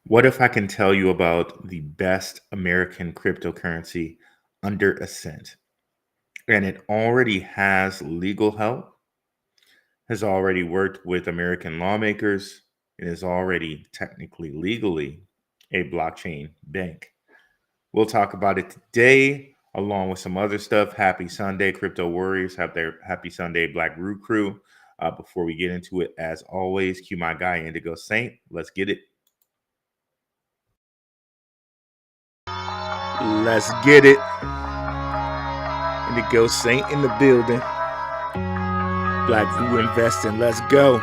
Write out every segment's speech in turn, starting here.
What if I can tell you about the best American cryptocurrency under a cent? And it already has legal help, has already worked with American lawmakers, and is already technically legally a blockchain bank. We'll talk about it today, along with some other stuff. Happy Sunday, Crypto Warriors. Have their happy Sunday, Black Root Crew. Before we get into it, as always, cue my guy, Indigo Saint. Let's get it. Let's get it. Indigo Saint in the building. Black Root Investing. Let's go.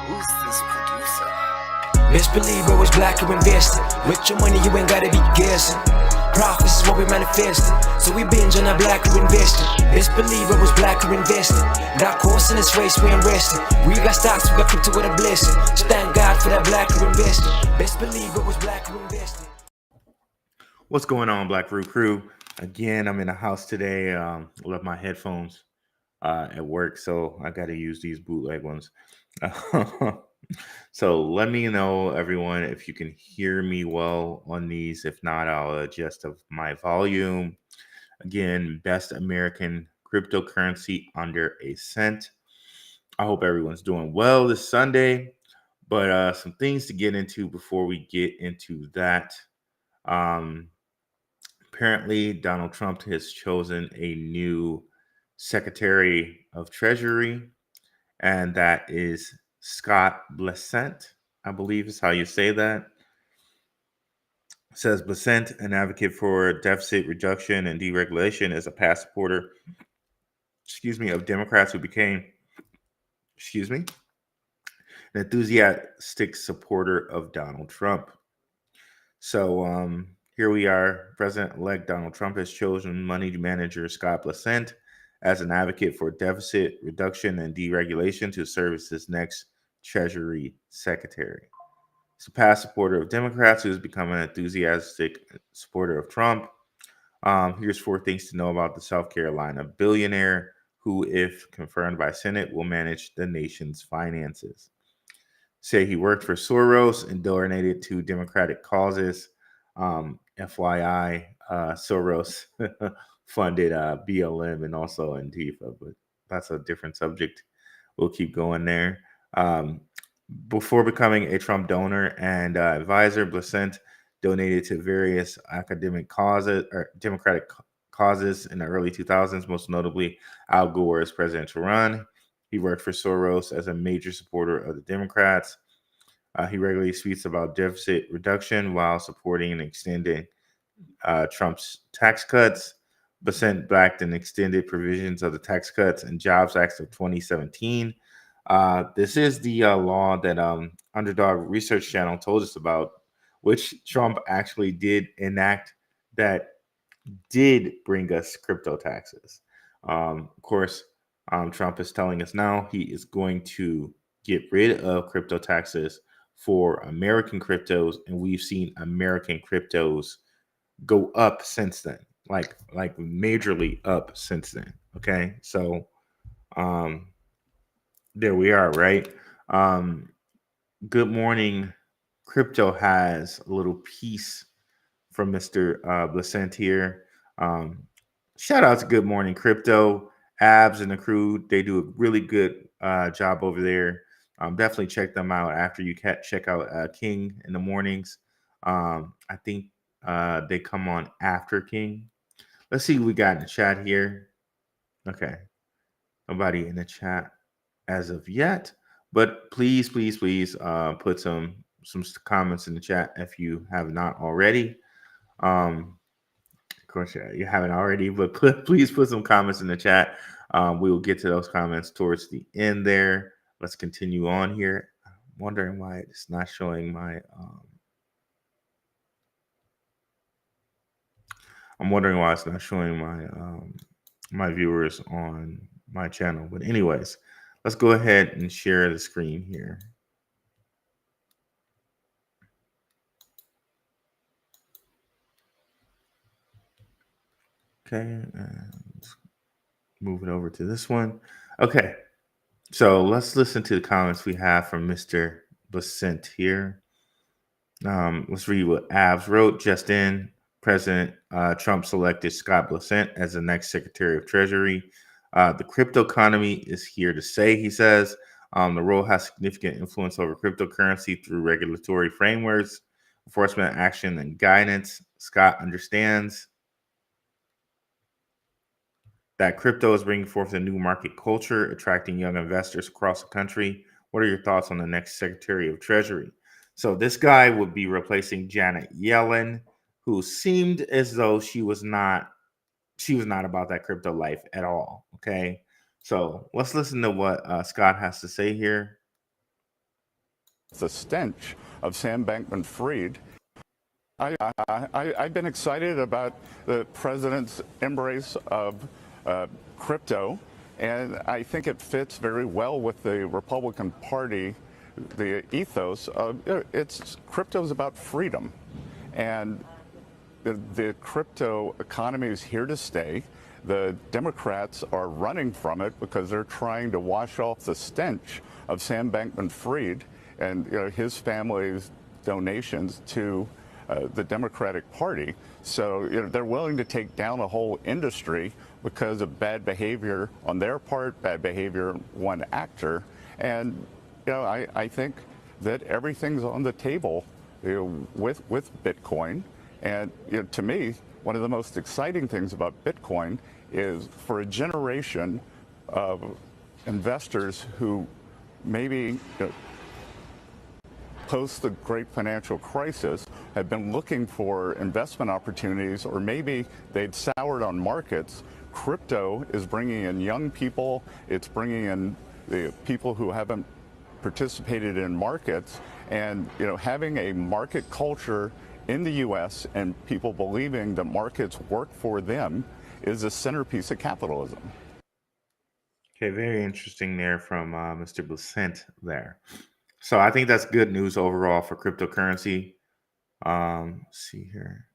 Who's this producer? Best believe I was black or invested. With your money, you ain't gotta be guessing. Profits is what we manifested. So we binge on that black or invested. Best believe I was black or invested. Got course in this race, we ain't resting. We got stocks, we got crypto with a blessing. So thank God for that black or invested. Best believe I was black or invested. What's going on, Black Root Crew? Again, I'm in the house today. Left my headphones at work, so I got to use these bootleg ones. So let me know, everyone, if you can hear me well on these. If not, I'll adjust my volume. Again, best American cryptocurrency under a cent. I hope everyone's doing well this Sunday. But some things to get into before we get into that. Apparently, Donald Trump has chosen a new Secretary of Treasury, and that is Scott Bessent, I believe is how you say that. It says Bessent, an advocate for deficit reduction and deregulation, is a past supporter, of Democrats who became, an enthusiastic supporter of Donald Trump. So here we are. President-elect Donald Trump has chosen money manager Scott Bessent as an advocate for deficit reduction and deregulation to serve as his next Treasury Secretary. He's a past supporter of Democrats who has become an enthusiastic supporter of Trump. Here's 4 things to know about the South Carolina billionaire who, if confirmed by Senate, will manage the nation's finances. Say he worked for Soros and donated to Democratic causes. FYI, Soros funded BLM and also Antifa, but that's a different subject. We'll keep going there. Before becoming a Trump donor and advisor, Bessent donated to various academic causes or Democratic causes in the early 2000s, most notably Al Gore's presidential run. He worked for Soros as a major supporter of the Democrats. He regularly speaks about deficit reduction while supporting and extending Trump's tax cuts. Bessent backed and extended provisions of the Tax Cuts and Jobs Act of 2017. This is the law that Underdog Research Channel told us about, which Trump actually did enact that did bring us crypto taxes. Of course, Trump is telling us now he is going to get rid of crypto taxes for American cryptos, and we've seen American cryptos go up since then, like majorly up since then. Okay, so there we are, right? Good Morning Crypto has a little piece from Mr. Bessent here. Shout out to Good Morning Crypto, Abs and the crew. They do a really good job over there. Definitely check them out after you check out King in the mornings. I think they come on after King. Let's see what we got in the chat here. Okay. Nobody in the chat as of yet. But please put some comments in the chat if you have not already. Of course, you haven't already, but please put some comments in the chat. We will get to those comments towards the end there. Let's continue on here. I'm wondering why it's not showing my. I'm wondering why it's not showing my my viewers on my channel. But anyways, let's go ahead and share the screen here. Okay, and move it over to this one. Okay, so let's listen to the comments we have from Mr. Bessent here. Let's read what Avs wrote. Just in, President Trump selected Scott Bessent as the next Secretary of Treasury. The crypto economy is here to stay, he says. The role has significant influence over cryptocurrency through regulatory frameworks, enforcement action, and guidance. Scott understands that crypto is bringing forth a new market culture, attracting young investors across the country. What are your thoughts on the next Secretary of Treasury? So this guy would be replacing Janet Yellen, who seemed as though she was not about that crypto life at all. Okay. So let's listen to what Scott has to say here. The stench of Sam Bankman-Fried. I've been excited about the president's embrace of crypto, and I think it fits very well with the Republican Party, the ethos of crypto is about freedom, and the crypto economy is here to stay. The Democrats are running from it because they're trying to wash off the stench of Sam Bankman-Fried and his family's donations to the Democratic Party. So they're willing to take down a whole industry because of bad behavior on their part, bad behavior on one actor. And I think that everything's on the table with Bitcoin. And to me, one of the most exciting things about Bitcoin is for a generation of investors who maybe post the great financial crisis have been looking for investment opportunities, or maybe they'd soured on markets. Crypto is bringing in young people. It's bringing in the people who haven't participated in markets, and having a market culture in the U.S. and people believing that markets work for them is a centerpiece of capitalism. Okay, very interesting there from Mr. Bessent there. So I think that's good news overall for cryptocurrency. Let's see here.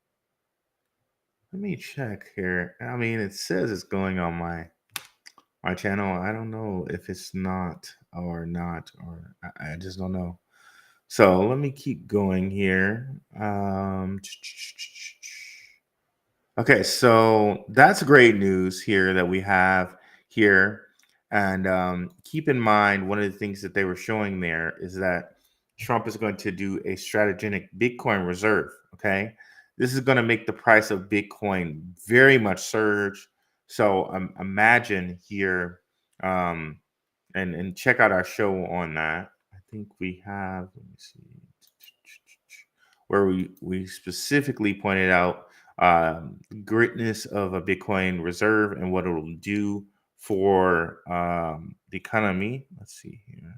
Let me check here. I mean, it says it's going on my channel. I don't know if it's not, or I just don't know. So let me keep going here. Okay, so that's great news here that we have here. And keep in mind, one of the things that they were showing there is that Trump is going to do a strategic Bitcoin reserve. Okay, this is going to make the price of Bitcoin very much surge. So imagine here, and check out our show on that. I think we have, let me see, where we specifically pointed out greatness of a Bitcoin reserve and what it will do for the economy. Let's see here.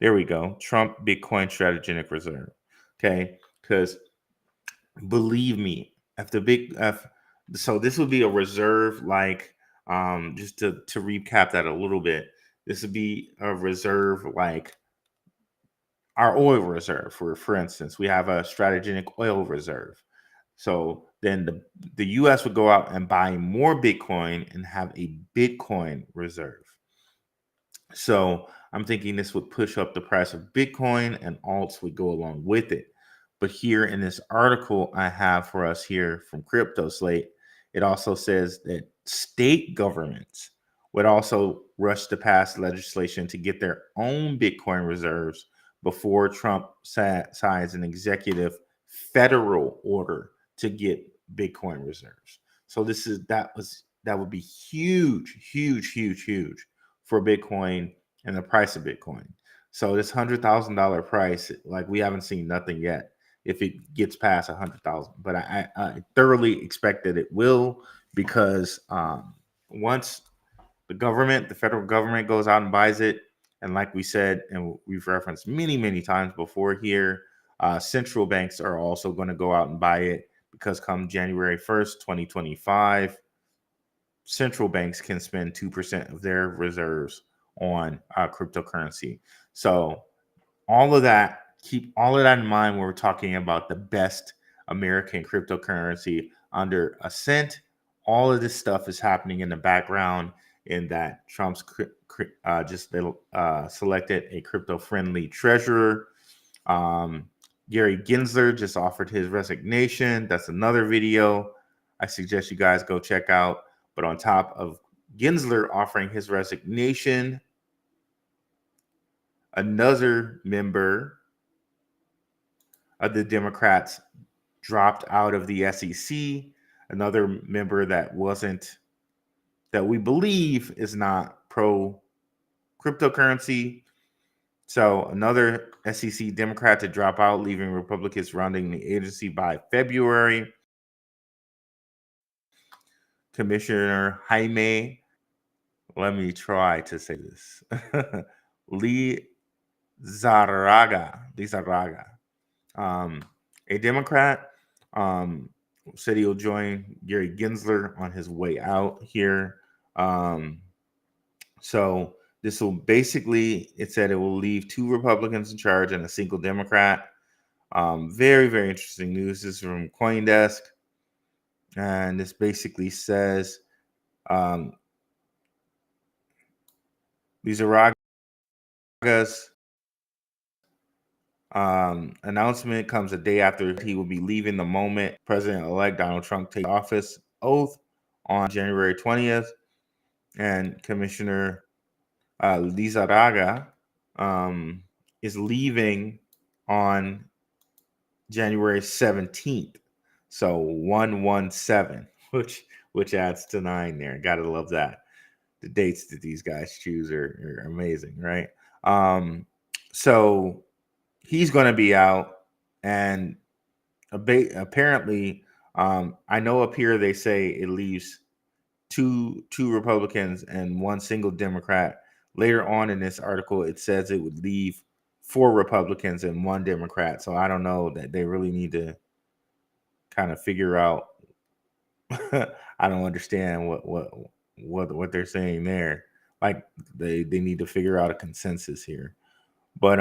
There we go. Trump Bitcoin strategic reserve. Okay, because believe me, so this would be a reserve like just to recap that a little bit. This would be a reserve like our oil reserve. For instance, we have a strategic oil reserve. So then the U.S. would go out and buy more Bitcoin and have a Bitcoin reserve. So I'm thinking this would push up the price of Bitcoin, and alts would go along with it. But here in this article I have for us here from Crypto Slate, it also says that state governments would also rush to pass legislation to get their own Bitcoin reserves before Trump signs an executive federal order to get Bitcoin reserves. So that would be huge for Bitcoin and the price of Bitcoin. So this $100,000 price, like, we haven't seen nothing yet if it gets past 100,000. But I thoroughly expect that it will, because once the federal government goes out and buys it, and like we said, and we've referenced many times before here, central banks are also going to go out and buy it, because come January 1st, 2025, central banks can spend 2% of their reserves on cryptocurrency. So keep all of that in mind when we're talking about the best American cryptocurrency under Ascent. All of this stuff is happening in the background, in that Trump's just selected a crypto-friendly treasurer. Gary Gensler just offered his resignation. That's another video I suggest you guys go check out. But on top of Gensler offering his resignation, another member of the Democrats dropped out of the SEC. Another member that we believe is not pro cryptocurrency. So another SEC Democrat to drop out, leaving Republicans surrounding the agency by February. Commissioner Jaime, let me try to say this, Lizarraga, a Democrat, said he'll join Gary Gensler on his way out here. So this will basically, it said it will leave 2 Republicans in charge and a single Democrat. Very, very interesting news. This is from CoinDesk. And this basically says these Araga's announcement comes a day after he will be leaving the moment President-elect Donald Trump takes office oath on January 20th. And Commissioner Lizarraga is leaving on January 17th. So 117, which adds to 9 there. Gotta love that. The dates that these guys choose are amazing, right? So he's going to be out, and apparently, I know up here they say it leaves two Republicans and 1 single Democrat. Later on in this article, it says it would leave 4 Republicans and 1 Democrat. So I don't know, that they really need to kind of figure out. I don't understand what they're saying there. Like they need to figure out a consensus here. But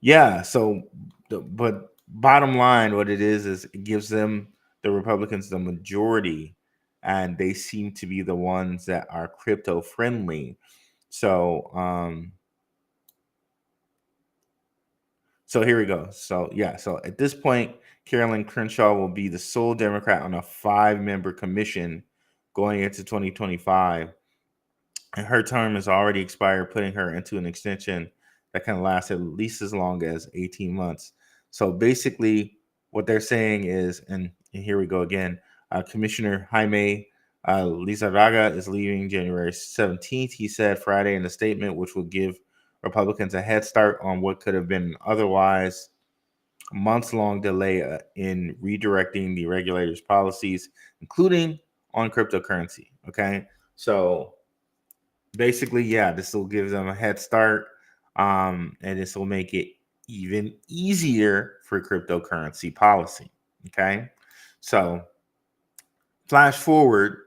yeah. So, but bottom line, what it is it gives them, the Republicans, the majority, and they seem to be the ones that are crypto friendly. So so here we go. So yeah, so at this point, Carolyn Crenshaw will be the sole Democrat on a 5-member commission going into 2025. And her term has already expired, putting her into an extension that can last at least as long as 18 months. So basically what they're saying is, and here we go again, Commissioner Jaime Lizarraga is leaving January 17th, he said Friday in a statement, which will give Republicans a head start on what could have been otherwise months-long delay in redirecting the regulators' policies, including on cryptocurrency. Okay, so basically, yeah, this will give them a head start, and this will make it even easier for cryptocurrency policy. Okay, so flash forward,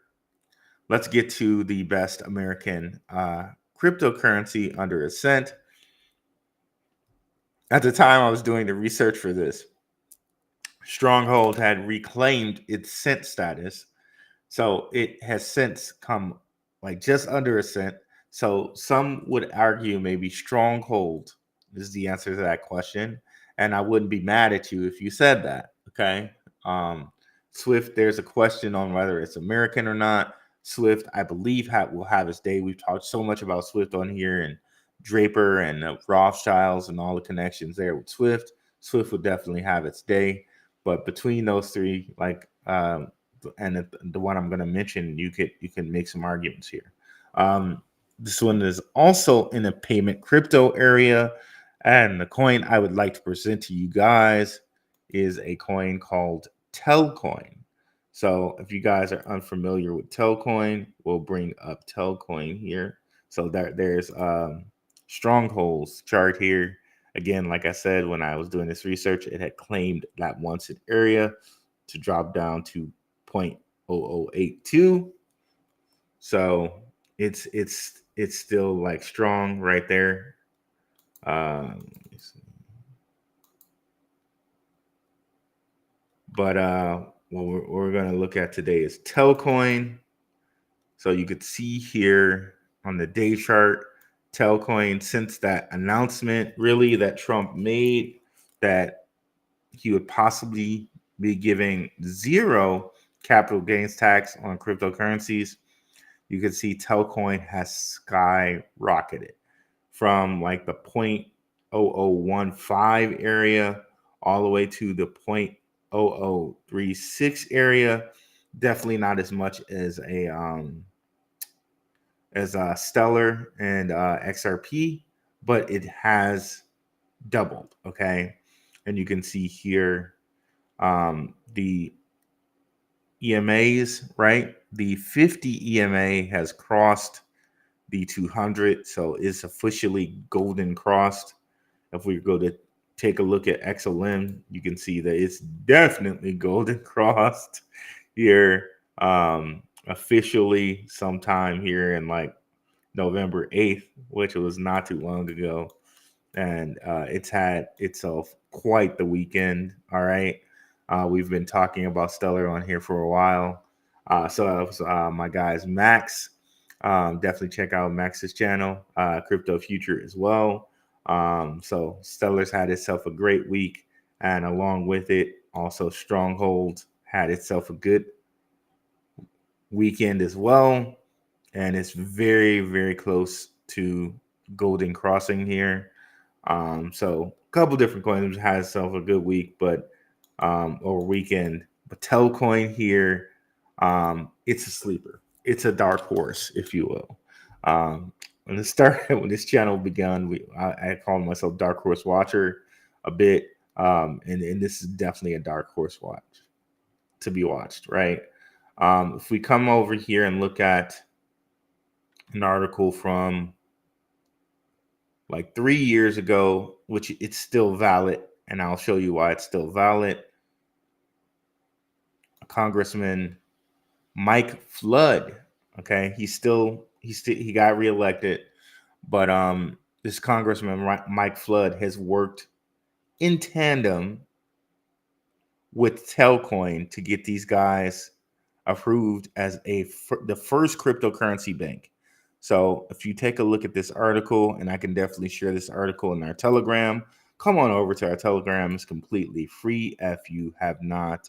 let's get to the best American cryptocurrency under Ascent. At the time I was doing the research for this, Stronghold had reclaimed its cent status. So it has since come like just under a cent. So some would argue maybe Stronghold is the answer to that question. And I wouldn't be mad at you if you said that. Okay. Swift, there's a question on whether it's American or not. Swift, I believe, will have its day. We've talked so much about Swift on here, and Draper and Rothschilds and all the connections there with Swift. Swift will definitely have its day. But between those three, like and the one I'm going to mention, you can make some arguments here. This one is also in the payment crypto area, and the coin I would like to present to you guys is a coin called Telcoin. So if you guys are unfamiliar with Telcoin, we'll bring up Telcoin here. So there's Stronghold's chart here. Again, like I said, when I was doing this research, it had claimed that once an area to drop down to 0.0082. So it's still like strong right there. But what we're going to look at today is Telcoin. So you could see here on the day chart, Telcoin, since that announcement really that Trump made that he would possibly be giving zero capital gains tax on cryptocurrencies, you can see Telcoin has skyrocketed from like the 0.0015 area all the way to the 0.0036 area. Definitely not as much as Stellar and XRP, but it has doubled. Okay, and you can see here the EMAs, right? The 50 EMA has crossed the 200, so it's officially golden crossed. If we go to take a look at XLM, you can see that it's definitely golden crossed here, officially sometime here in like November 8th, which was not too long ago. And it's had itself quite the weekend. All right. We've been talking about Stellar on here for a while. So that was my guys, Max. Definitely check out Max's channel, Crypto Future as well. So Stellar's had itself a great week. And along with it, also Stronghold had itself a good weekend as well. And it's very, very close to golden crossing here. So a couple different coins had itself a good week, but over weekend. But Telcoin here, it's a sleeper. It's a dark horse, if you will. When this channel began, I called myself Dark Horse Watcher a bit, and this is definitely a dark horse watch to be watched, right? If we come over here and look at an article from like 3 years ago, which it's still valid, and I'll show you why it's still valid. Congressman Mike Flood, okay, he got reelected, but this Congressman Mike Flood has worked in tandem with Telcoin to get these guys approved as the first cryptocurrency bank. So if you take a look at this article, and I can definitely share this article in our Telegram, come on over to our Telegram. It's completely free. If you have not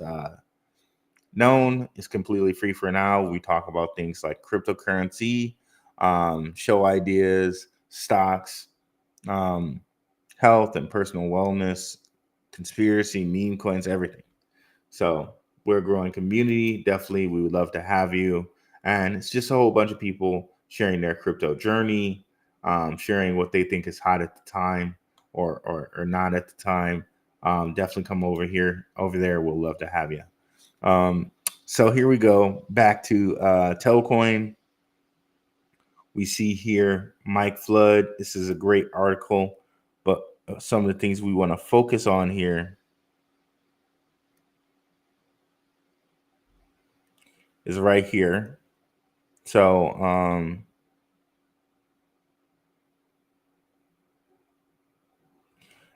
known, it's completely free for now. We talk about things like cryptocurrency, show ideas, stocks, health and personal wellness, conspiracy, meme coins, everything. So we're a growing community. Definitely, we would love to have you. And it's just a whole bunch of people sharing their crypto journey, sharing what they think is hot at the time or not at the time. Definitely come over there. We'll love to have you. So here we go back to Telcoin. We see here Mike Flood. This is a great article, but some of the things we want to focus on here is right here. So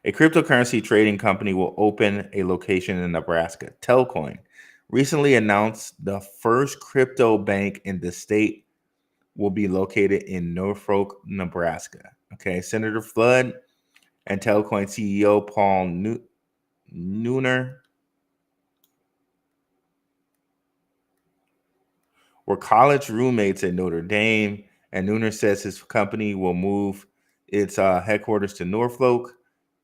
a cryptocurrency trading company will open a location in Nebraska. Telcoin recently announced the first crypto bank in the state will be located in Norfolk, Nebraska. Okay, Senator Flood and Telcoin CEO Paul Neuner were college roommates at Notre Dame, and Neuner says his company will move its headquarters to Norfolk.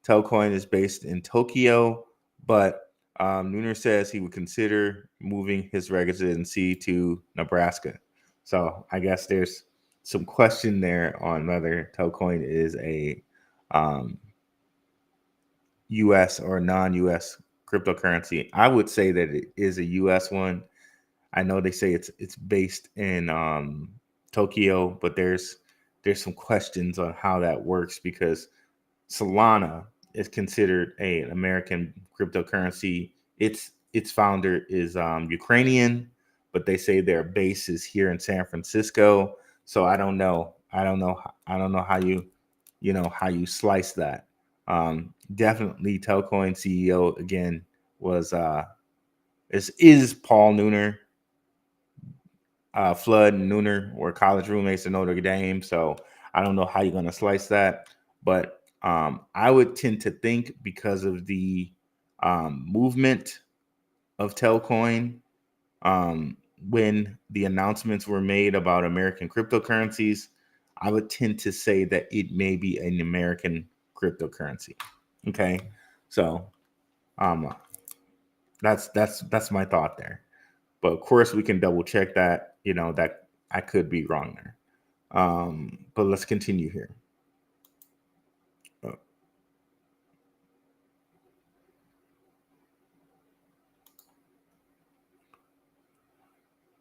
Telcoin is based in Tokyo, but Neuner says he would consider moving his residency to Nebraska. So I guess there's some question there on whether Telcoin is a U.S. or non-U.S. cryptocurrency. I would say that it is a U.S. one. I know they say it's based in Tokyo, but there's some questions on how that works because Solana is considered an American cryptocurrency. Its founder is Ukrainian, but they say their base is here in San Francisco. So I don't know how you slice that. Definitely Telcoin CEO again was is Paul Neuner. Flood and Neuner were college roommates at Notre Dame, so I don't know how you're going to slice that, but I would tend to think because of the movement of Telcoin, when the announcements were made about American cryptocurrencies, I would tend to say that it may be an American cryptocurrency. Okay, so that's my thought there. But of course, we can double check that. That I could be wrong there. But let's continue here.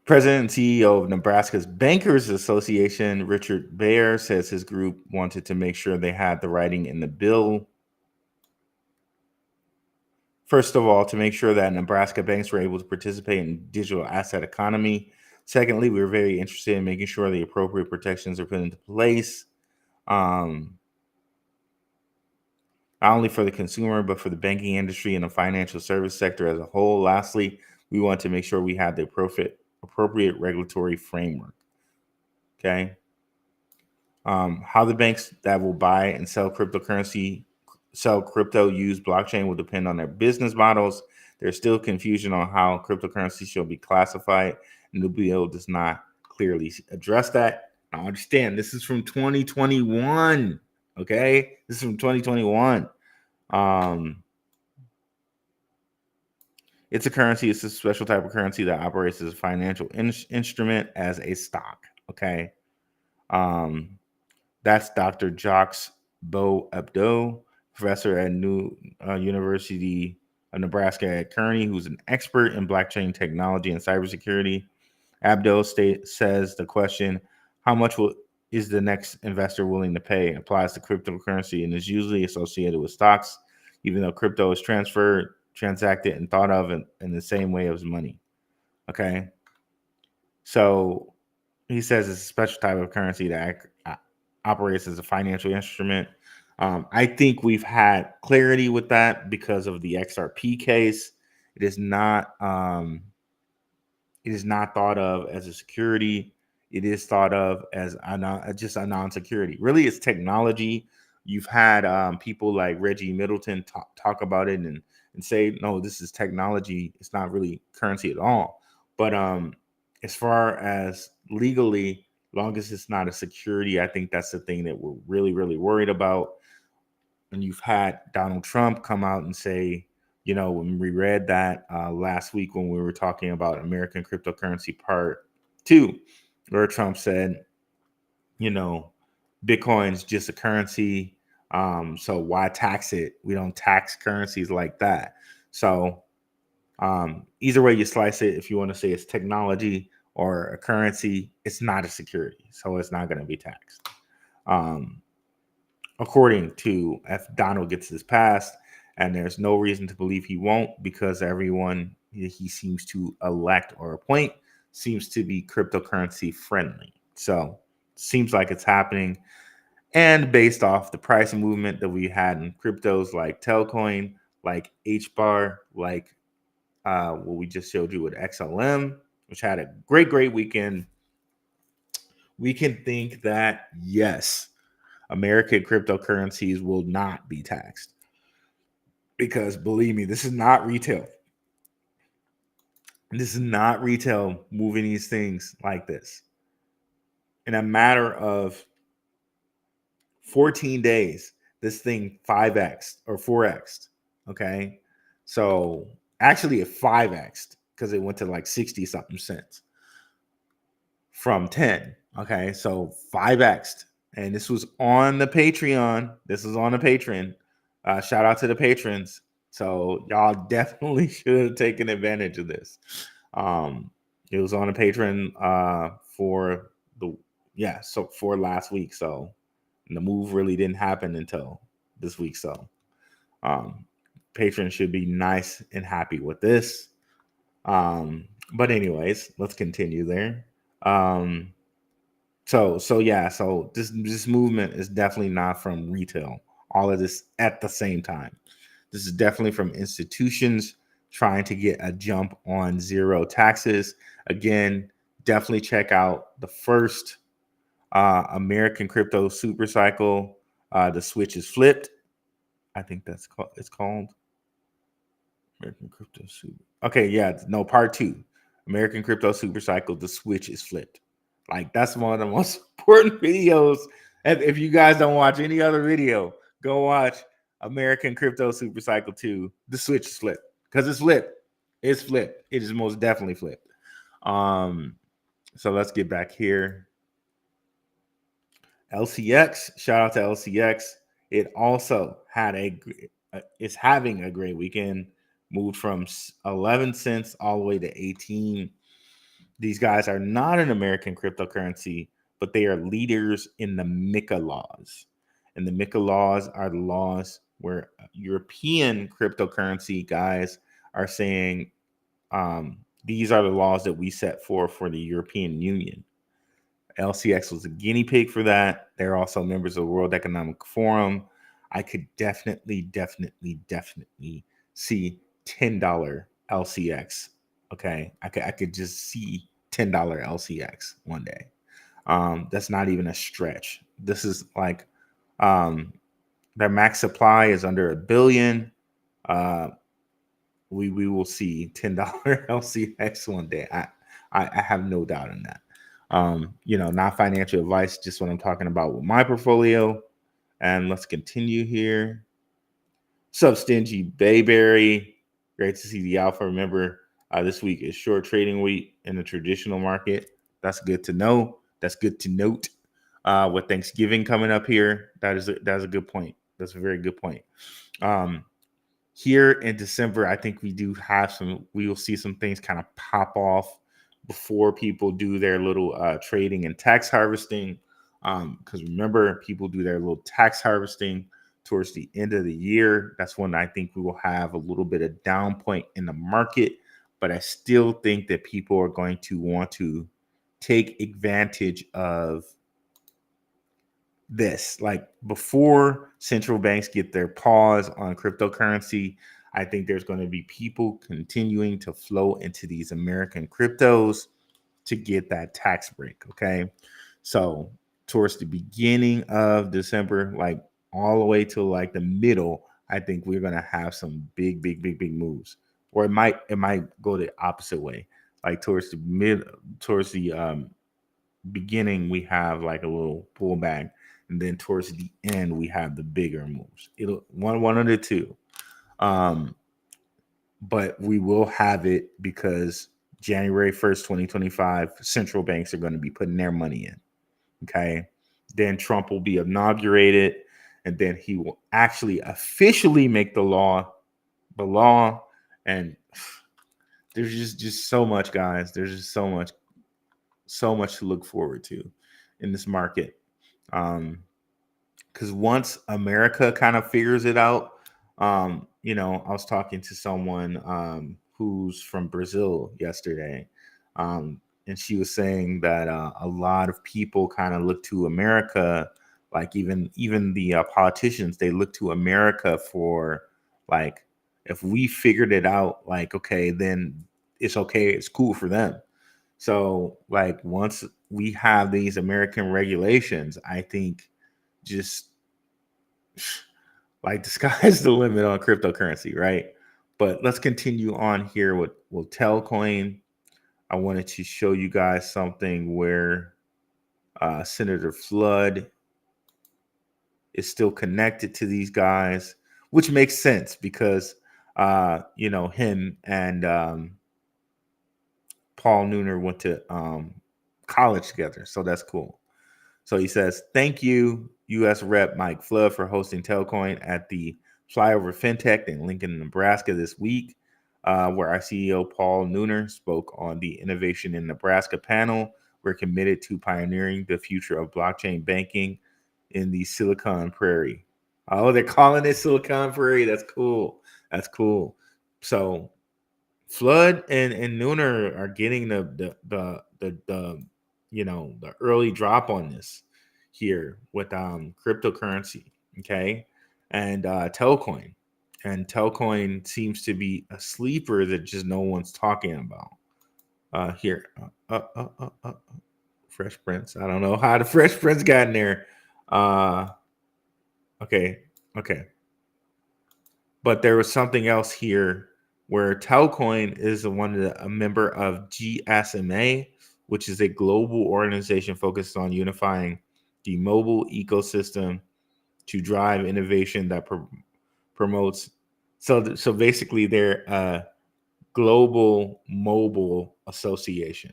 President and CEO of Nebraska's Bankers Association, Richard HBAR, says his group wanted to make sure they had the writing in the bill. First of all, to make sure that Nebraska banks were able to participate in digital asset economy. Secondly, we were very interested in making sure the appropriate protections are put into place, not only for the consumer, but for the banking industry and the financial service sector as a whole. Lastly, we want to make sure we had the appropriate regulatory framework. Okay. How the banks that will buy and sell crypto use blockchain will depend on their business models. There's still confusion on how cryptocurrency shall be classified, and the bill does not clearly address that. I understand this is from 2021. Okay, this is from 2021. It's a currency. It's a special type of currency that operates as a financial instrument as a stock. Okay. That's Dr. Jacques Abdo, professor at University of Nebraska at Kearney, who's an expert in blockchain technology and cybersecurity. Abdo says the question, how much is the next investor willing to pay, applies to cryptocurrency and is usually associated with stocks, even though crypto is transacted and thought of in the same way as money. Okay. So he says it's a special type of currency that operates as a financial instrument. I think we've had clarity with that because of the XRP case. It is not thought of as a security. It is thought of as just a non-security. Really, it's technology. You've had people like Reggie Middleton talk about it and say, no, this is technology. It's not really currency at all. But as far as legally, long as it's not a security, I think that's the thing that we're really, really worried about. And you've had Donald Trump come out and say, when we read that last week when we were talking about American cryptocurrency part 2, where Trump said, Bitcoin's just a currency. So why tax it? We don't tax currencies like that. So either way you slice it, if you want to say it's technology or a currency, it's not a security. So it's not going to be taxed. According to if Donald gets this passed, and there's no reason to believe he won't, because everyone he seems to elect or appoint seems to be cryptocurrency friendly. So seems like it's happening. And based off the price movement that we had in cryptos like Telcoin, like HBAR, like what we just showed you with XLM, which had a great weekend, we can think that, yes, American cryptocurrencies will not be taxed. Because believe me, this is not retail. This is not retail moving these things like this. In a matter of 14 days, this thing 5x'd or 4x'd. Okay. So actually it 5x'd because it went to like 60 something cents from 10. Okay. So 5x'd. And this was on the Patreon. This is on the Patreon. Shout out to the patrons. So y'all definitely should have taken advantage of this. It was on a Patreon for last week. So the move really didn't happen until this week. So patrons should be nice and happy with this. But anyways, let's continue there. So this movement is definitely not from retail. All of this at the same time. This is definitely from institutions trying to get a jump on zero taxes. Again, definitely check out the first American crypto Supercycle. The switch is flipped. I think it's called American Crypto Super. Okay, yeah, no, part 2. American Crypto Supercycle. The switch is flipped. Like, that's one of the most important videos. If you guys don't watch any other video, go watch American Crypto Supercycle 2. The switch is flipped because it's flipped. It's flipped. It is most definitely flipped. So let's get back here. LCX, shout out to LCX. It also had it's having a great weekend. Moved from 11 cents all the way to 18. These guys are not an American cryptocurrency, but they are leaders in the MiCA laws. And the MiCA laws are the laws where European cryptocurrency guys are saying these are the laws that we set for the European Union. LCX was a guinea pig for that. They're also members of the World Economic Forum. I could definitely see $10 LCX. Okay, I could just see $10 LCX one day. That's not even a stretch. This is like their max supply is under 1 billion. We will see $10 LCX one day. I have no doubt in that. Not financial advice, just what I'm talking about with my portfolio. And let's continue here. Sub Stingy Bayberry. Great to see the alpha. Remember, this week is short trading week in the traditional market. That's good to know. That's good to note. With Thanksgiving coming up here, that's a good point. That's a very good point. Here in December, I think we will see some things kind of pop off before people do their little trading and tax harvesting. Because remember, people do their little tax harvesting towards the end of the year. That's when I think we will have a little bit of down point in the market. But I still think that people are going to want to take advantage of this. Like, before central banks get their pause on cryptocurrency, I think there's going to be people continuing to flow into these American cryptos to get that tax break. Okay. So towards the beginning of December, like all the way to like the middle, I think we're going to have some big moves. Or it might go the opposite way. Like towards the beginning, we have like a little pullback, and then towards the end, we have the bigger moves. It'll one of the two. But we will have it because January 1st, 2025, central banks are going to be putting their money in. Okay. Then Trump will be inaugurated, and then he will actually officially make the law. And there's just so much, guys. There's just so much to look forward to in this market. Because once America kind of figures it out, I was talking to someone who's from Brazil yesterday, and she was saying that a lot of people kind of look to America, like even the politicians, they look to America for like, if we figured it out, like, okay, then it's okay, it's cool for them. So like once we have these American regulations, I think just like the sky's the limit on cryptocurrency, right? But let's continue on here with Telcoin. I wanted to show you guys something where Senator Flood is still connected to these guys, which makes sense because him and Paul Nooner went to college together, so that's cool. So he says, thank you, U.S. Rep. Mike Flood, for hosting Telcoin at the Flyover FinTech in Lincoln, Nebraska this week, where our CEO Paul Nooner spoke on the Innovation in Nebraska panel. We're committed to pioneering the future of blockchain banking in the Silicon Prairie. Oh, they're calling it Silicon Prairie. That's cool. That's cool. So Flood and Nooner are getting the early drop on this here with cryptocurrency, okay, and Telcoin. And Telcoin seems to be a sleeper that just no one's talking about. Here, Fresh Prince. I don't know how the Fresh Prince got in there. Okay. But there was something else here where Telcoin is a member of GSMA, which is a global organization focused on unifying the mobile ecosystem to drive innovation that promotes. So basically, they're a global mobile association.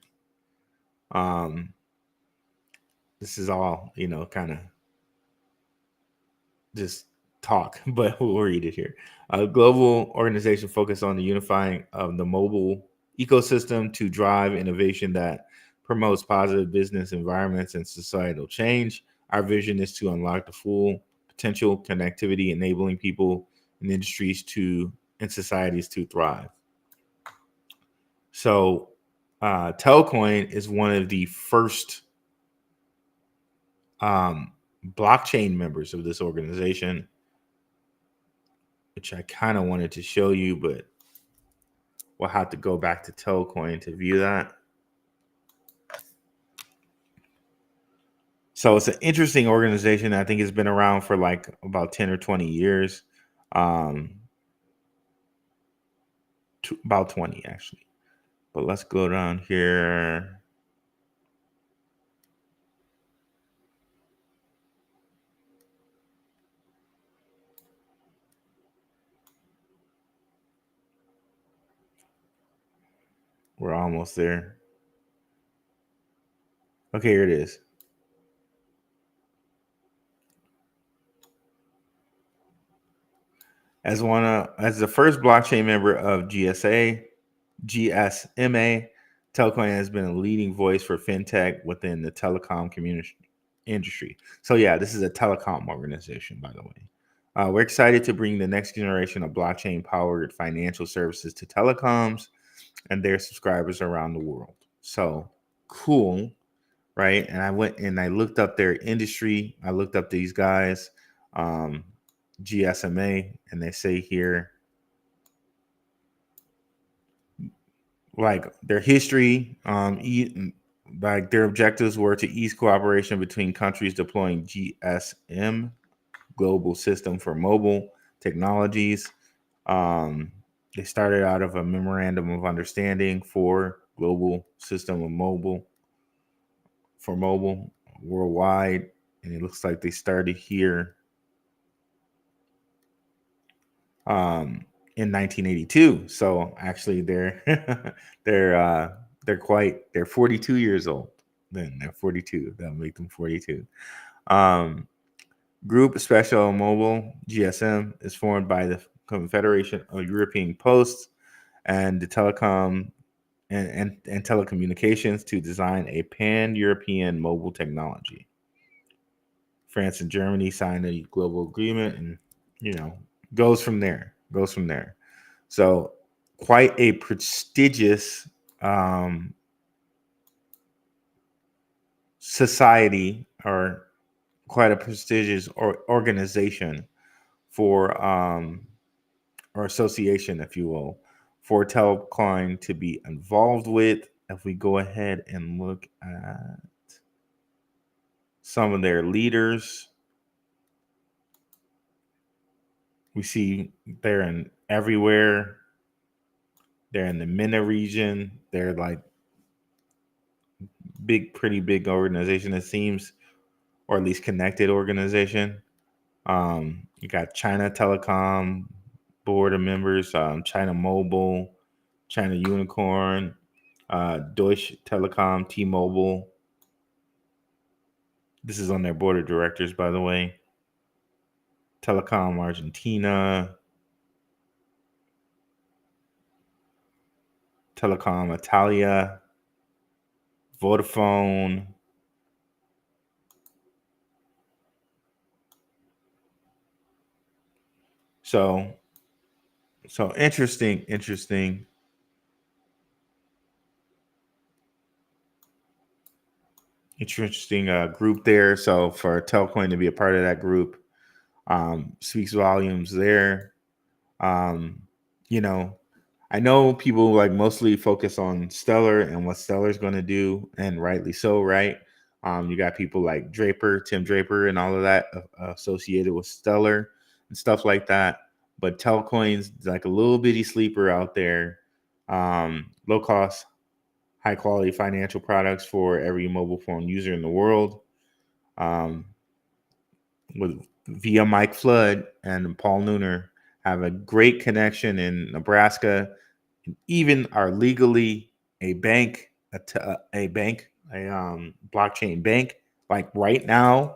This is all, kind of just talk, but we'll read it here. A global organization focused on the unifying of the mobile ecosystem to drive innovation that promotes positive business environments and societal change. Our vision is to unlock the full potential connectivity, enabling people and industries and societies to thrive. So, Telcoin is one of the first blockchain members of this organization, which I kind of wanted to show you, but we'll have to go back to Telcoin to view that. So it's an interesting organization. I think it's been around for like about 10 or 20 years. About 20 actually. But let's go down here. We're almost there. Okay, here it is. As the first blockchain member of GSMA, Telcoin has been a leading voice for fintech within the telecom industry. So yeah, this is a telecom organization, by the way. We're excited to bring the next generation of blockchain-powered financial services to telecoms and their subscribers around the world. So cool, right? And I went and I looked up their industry. I looked up these guys, GSMA, and they say here, like their history, like their objectives were to ease cooperation between countries deploying GSM, Global System for Mobile Technologies. They started out of a memorandum of understanding for Global System of Mobile for mobile worldwide, and it looks like they started here in 1982. So actually, they're 42 years old. Then they're 42. That'll make them 42. Group Special Mobile GSM is formed by the Confederation of European Posts and the Telecom and Telecommunications to design a pan-European mobile technology. France and Germany signed a global agreement, and goes from there. So quite a prestigious society, or quite a prestigious organization for or association, if you will, for Telcoin to be involved with. If we go ahead and look at some of their leaders, we see they're in everywhere. They're in the MENA region. They're like pretty big organization, it seems, or at least connected organization. You got China Telecom board of members, China Mobile, China Unicorn, Deutsche Telekom, T-Mobile. This is on their board of directors, by the way. Telecom Argentina, Telecom Italia, Vodafone, so interesting group there. So for Telcoin to be a part of that group speaks volumes there. I know people like mostly focus on Stellar and what Stellar's going to do, and rightly so, right? You got people like Draper, Tim Draper, and all of that associated with Stellar and stuff like that. But Telcoin's like a little bitty sleeper out there. Low cost, high quality financial products for every mobile phone user in the world. Via Mike Flood and Paul Nooner have a great connection in Nebraska, and even are legally a bank, a blockchain bank, like right now.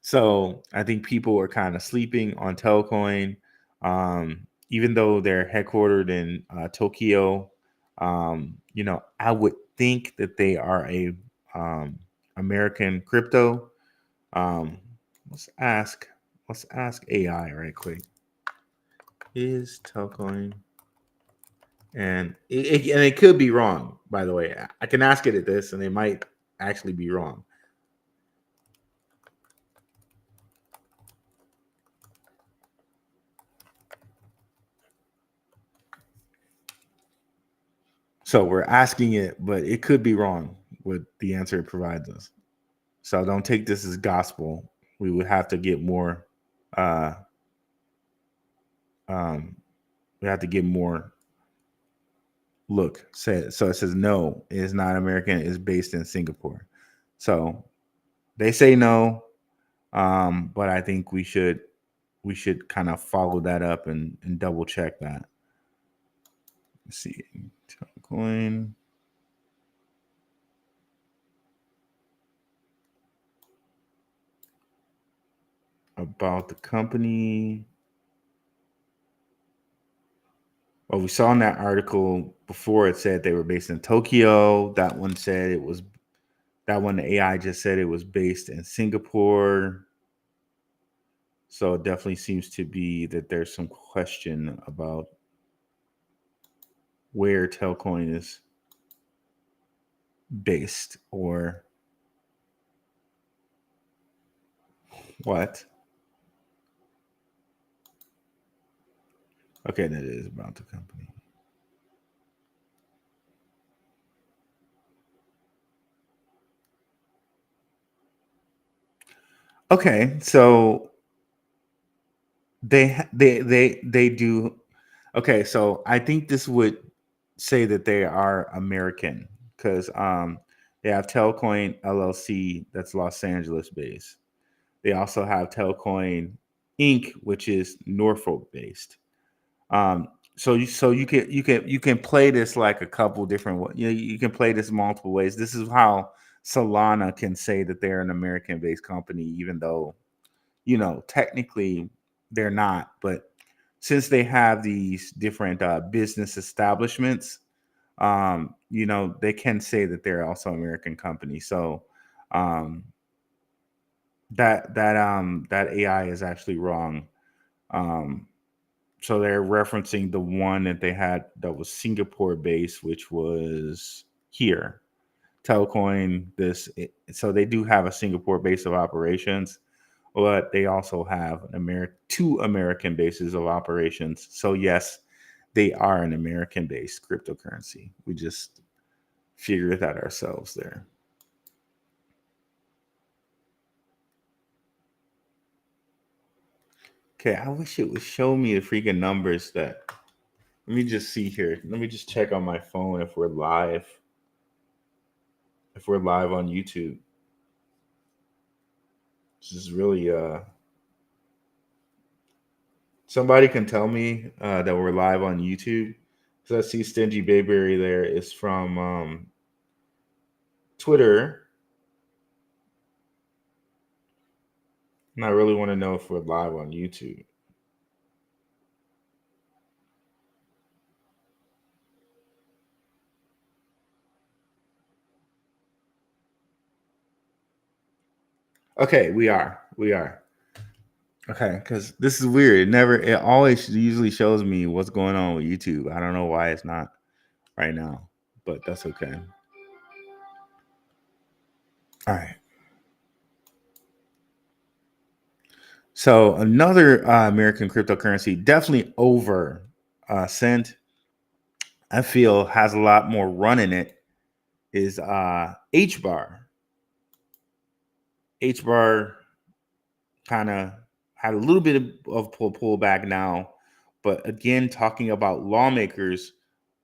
So I think people are kind of sleeping on Telcoin, even though they're headquartered in Tokyo. I would think that they are a American crypto. Let's ask AI right quick. Is Telcoin, and it could be wrong, by the way. I can ask it at this, and it might actually be wrong. So we're asking it, but it could be wrong with the answer it provides us. So don't take this as gospel. We would have to get more. We have to get more. Look, so it says no, it is not American. It's based in Singapore. So they say no, but I think we should kind of follow that up and double check that. Let's see, Telcoin. About the company. Well, we saw in that article before, it said they were based in Tokyo. That one said it was, that one the AI just said it was based in Singapore. So it definitely seems to be that there's some question about where Telcoin is based or what. Okay, that is about the company. Okay, so they do. Okay, so I think this would say that they are American because they have Telcoin LLC that's Los Angeles based. They also have Telcoin Inc., which is Norfolk based. So you can play this like a couple different. You can play this multiple ways. This is how Solana can say that they're an American based company, even though technically they're not. But since they have these different business establishments, they can say that they're also American companies. So that AI is actually wrong. So they're referencing the one that they had that was Singapore based, which was here. Telcoin, so they do have a Singapore base of operations, but they also have two American bases of operations. So yes, they are an American based cryptocurrency. We just figured that ourselves there. Okay, I wish it would show me the freaking numbers that. Let me just see here. Let me just check on my phone if we're live. If we're live on YouTube. This is really somebody can tell me that we're live on YouTube. Because I see Stingy Bayberry there is from Twitter. And I really want to know if we're live on YouTube. Okay, we are. Okay, because this is weird. It always usually shows me what's going on with YouTube. I don't know why it's not right now, but that's okay. All right. So another American cryptocurrency, definitely over Cent, I feel has a lot more run in it, is HBAR. HBAR kind of had a little bit of pullback now. But again, talking about lawmakers,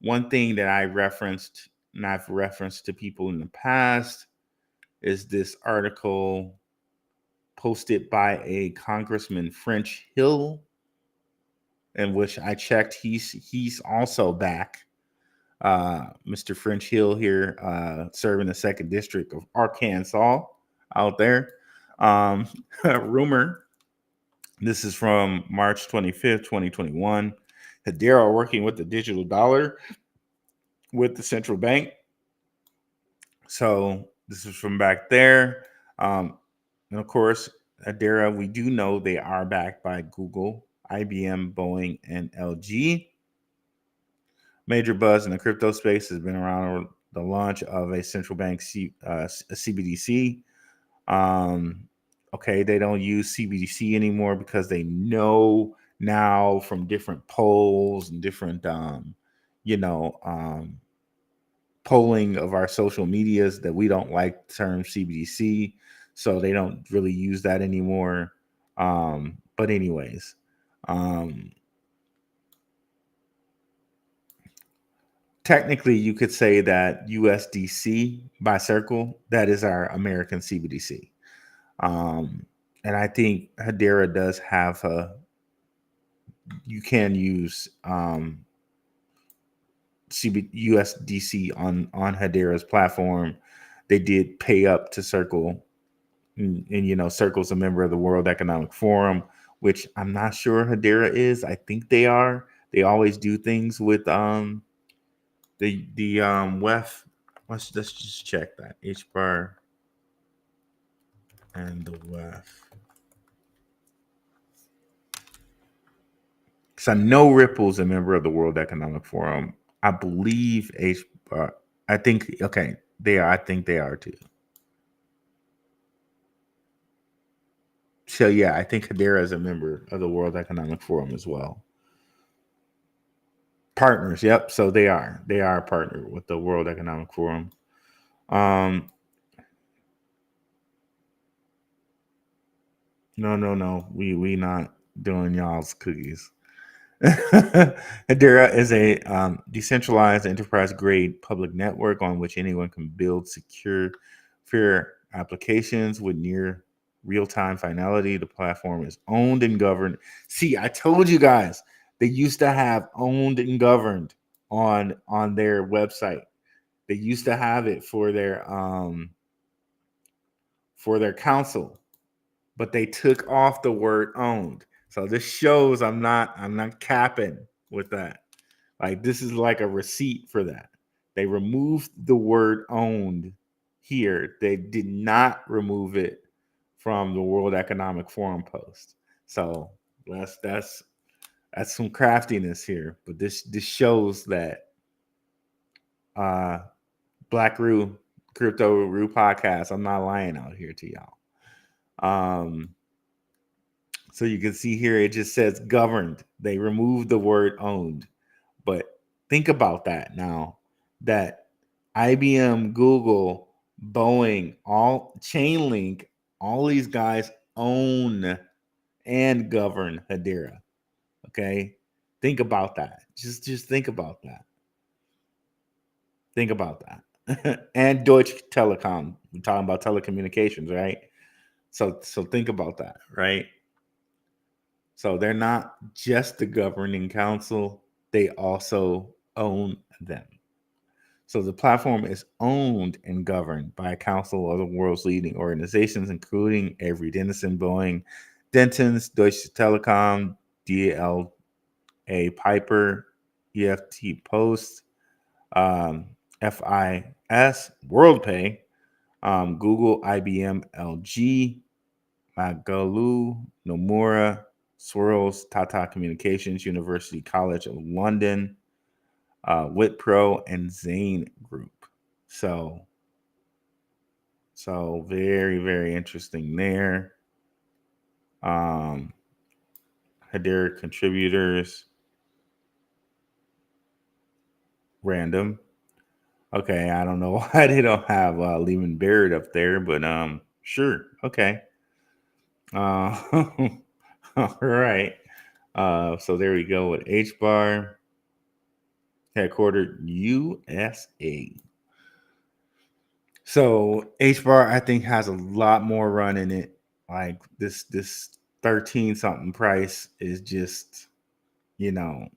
one thing that I referenced, and I've referenced to people in the past, is this article posted by a Congressman French Hill, in which I checked, he's also back. Mr. French Hill here, serving the 2nd District of Arkansas out there. Rumor, this is from March 25th, 2021. Hedera working with the digital dollar with the central bank. So this is from back there. And of course, Hedera, we do know they are backed by Google, IBM, Boeing, and LG. Major buzz in the crypto space has been around the launch of a central bank CBDC. Okay, they don't use CBDC anymore because they know now from different polls and different, polling of our social medias that we don't like the term CBDC. So they don't really use that anymore. But anyways, technically you could say that USDC by Circle, that is our American CBDC. And I think Hedera does have you can use USDC on Hedera's platform. They did pay up to Circle, and Circle's a member of the World Economic Forum, which I'm not sure Hedera is. I think they are. They always do things with the WEF. Let's just check that HBAR and the WEF. Because I know Ripple's a member of the World Economic Forum. I believe HBAR. I think they are. I think they are too. So yeah, I think Hedera is a member of the World Economic Forum as well. Partners, yep. So they are a partner with the World Economic Forum. No. We not doing y'all's cookies. Hedera is a decentralized enterprise-grade public network on which anyone can build secure, fair applications with near real-time finality. The platform is owned and governed. See, I told you guys, they used to have owned and governed on their website. They used to have it for their council, but they took off the word owned. So this shows I'm not capping with that. Like, this is like a receipt for that. They removed the word owned here. They did not remove it from the World Economic Forum post. So that's some craftiness here. But this shows that Black Roo Crypto Roo podcast, I'm not lying out here to y'all. So you can see here, it just says governed. They removed the word owned. But think about that now, that IBM, Google, Boeing, all Chainlink, all these guys own and govern Hedera. Okay? Think about that. Just think about that. Think about that. And Deutsche Telekom. We're talking about telecommunications, right? So think about that, right? So they're not just the governing council, they also own them. So the platform is owned and governed by a council of the world's leading organizations, including Avery Dennison, Boeing, Dentons, Deutsche Telekom, DLA Piper, EFT Post, FIS, WorldPay, Google, IBM, LG, Magalu, Nomura, Swirls, Tata Communications, University College of London, Wipro, and Zane Group. So very, very interesting there. Hedera contributors, random. Okay, I don't know why they don't have Lehman Barrett up there, but Sure. Okay. All right. So there we go with HBAR, headquartered USA. So HBAR, I think, has a lot more run in it. Like this 13 something price is just, you know,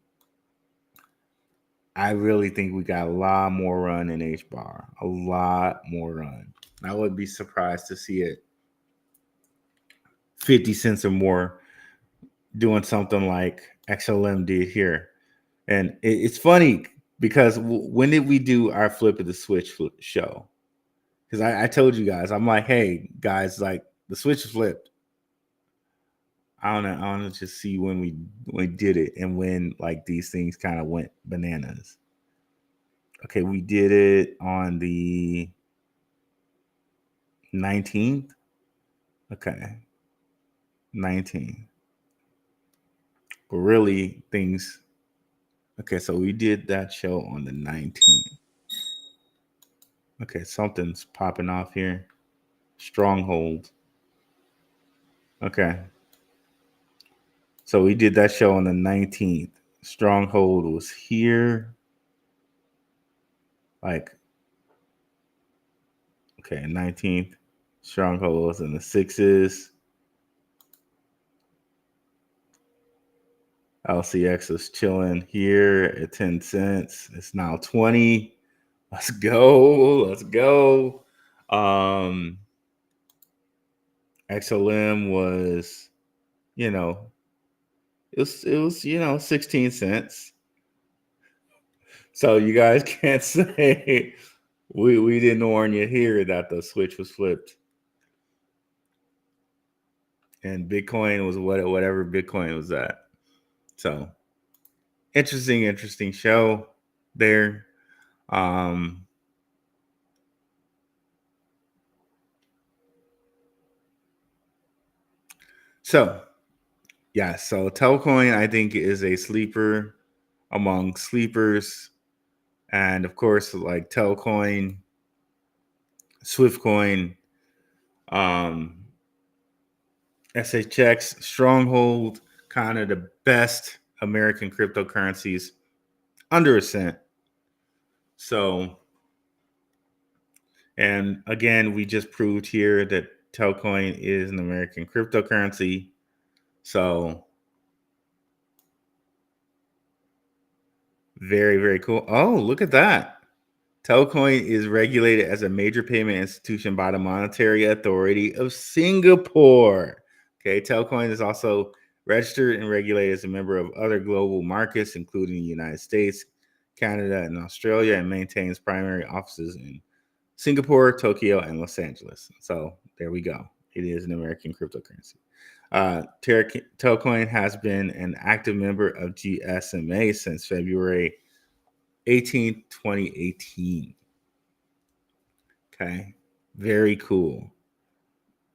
I really think we got a lot more run in HBAR. A lot more run. I would be surprised to see it 50 cents or more doing something like XLM did here. And it's funny because when did we do our flip of the switch show? Because I told you guys, I'm like, hey guys, like the switch flipped. I don't know, just see when we did it and when like these things kind of went bananas. Okay, we did it on the 19th. Okay, 19. But really, things. Okay, so we did that show on the 19th. Okay, something's popping off here. Stronghold. Okay. So we did that show on the 19th. Stronghold was here. Like, okay, 19th. Stronghold was in the 6s. LCX is chilling here at 10 cents. It's now 20. Let's go. Let's go. XLM was, you know, it was 16 cents. So you guys can't say we didn't warn you here that the switch was flipped. And Bitcoin was whatever Bitcoin was at. So interesting show there. So Telcoin I think is a sleeper among sleepers, and of course like Telcoin, Swiftcoin, SHX, Stronghold, kind of the best American cryptocurrencies under a cent. So, and again, we just proved here that Telcoin is an American cryptocurrency. So, very, very cool. Oh, look at that. Telcoin is regulated as a major payment institution by the Monetary Authority of Singapore. Okay, Telcoin is also registered and regulated as a member of other global markets, including the United States, Canada, and Australia, and maintains primary offices in Singapore, Tokyo, and Los Angeles. So there we go. It is an American cryptocurrency. Telcoin has been an active member of GSMA since February 18th, 2018. Okay. Very cool.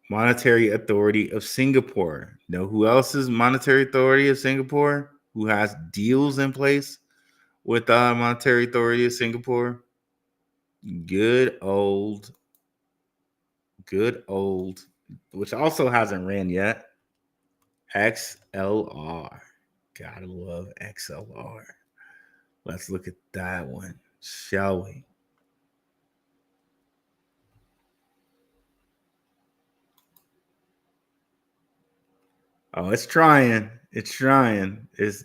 Monetary Authority of Singapore. Know who else is Monetary Authority of Singapore? Who has deals in place with Monetary Authority of Singapore? Good old, which also hasn't ran yet. XLR. Gotta love XLR. Let's look at that one, shall we? Oh, it's trying. It's trying. It's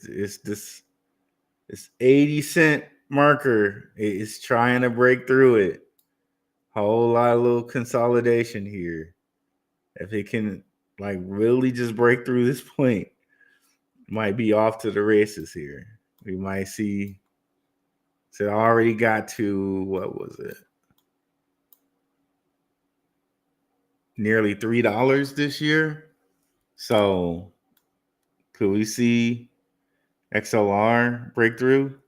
80 cent marker. It's trying to break through it. Whole lot of little consolidation here. If it can like really just break through this point, might be off to the races here. We might see. So it already got to, what was it? Nearly $3 this year. So could we see XLR breakthrough?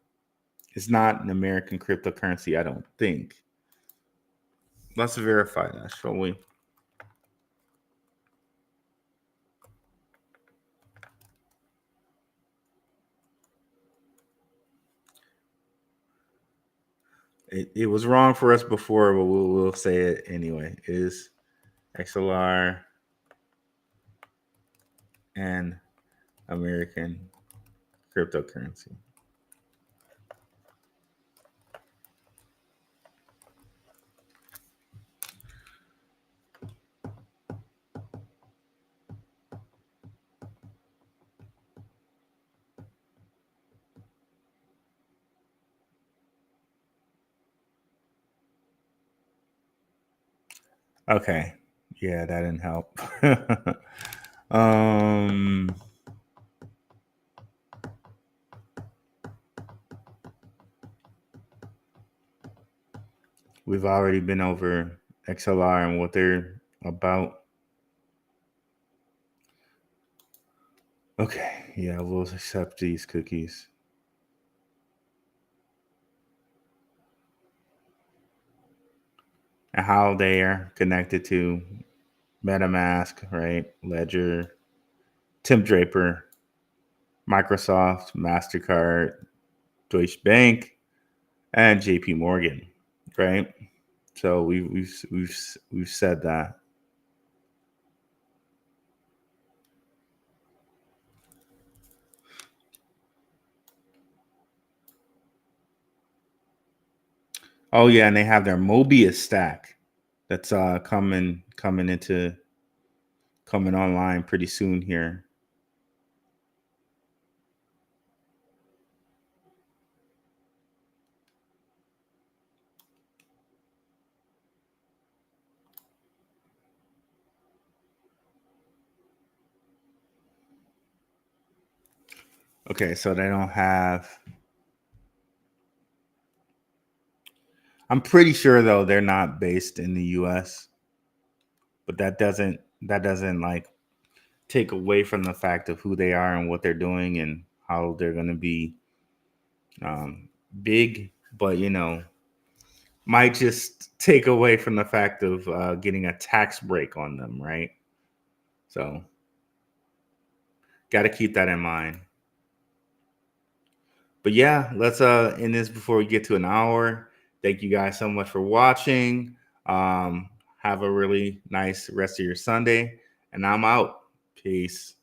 It's not an American cryptocurrency, I don't think. Let's verify that, shall we? It was wrong for us before, but we'll say it anyway. It is XLR and American cryptocurrency. Okay. Yeah, that didn't help. We've already been over XLR and what they're about. Okay, yeah, we'll accept these cookies. And how they are connected to Metamask, right? Ledger, Tim Draper, Microsoft, MasterCard, Deutsche Bank, and JP Morgan, right? So we've said that. Oh yeah, and they have their Mobius stack that's coming online pretty soon here. Okay, so they don't have. I'm pretty sure though they're not based in the U.S., but that doesn't like take away from the fact of who they are and what they're doing and how they're going to be big. But might just take away from the fact of getting a tax break on them, right? So, got to keep that in mind. But yeah, let's end this before we get to an hour. Thank you guys so much for watching. Have a really nice rest of your Sunday, and I'm out. Peace.